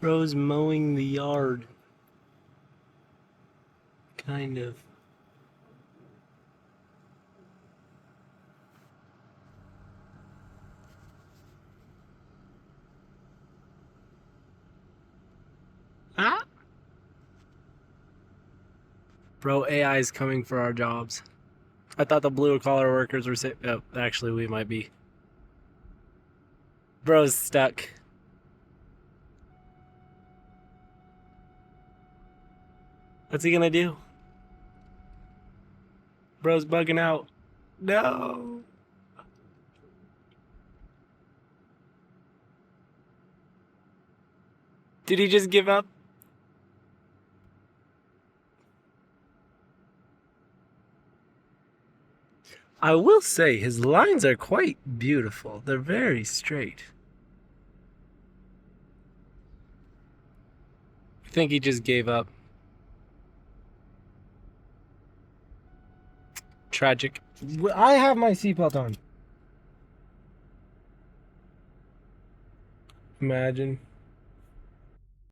Bro's mowing the yard. Kind of. Ah! Bro, AI is coming for our jobs. I thought the blue collar workers were saying. Oh, actually, we might be. Bro's stuck. What's he gonna do? Bro's bugging out. No. Did he just give up? I will say his lines are quite beautiful. They're very straight. I think he just gave up. Tragic. I have my seatbelt on. Imagine.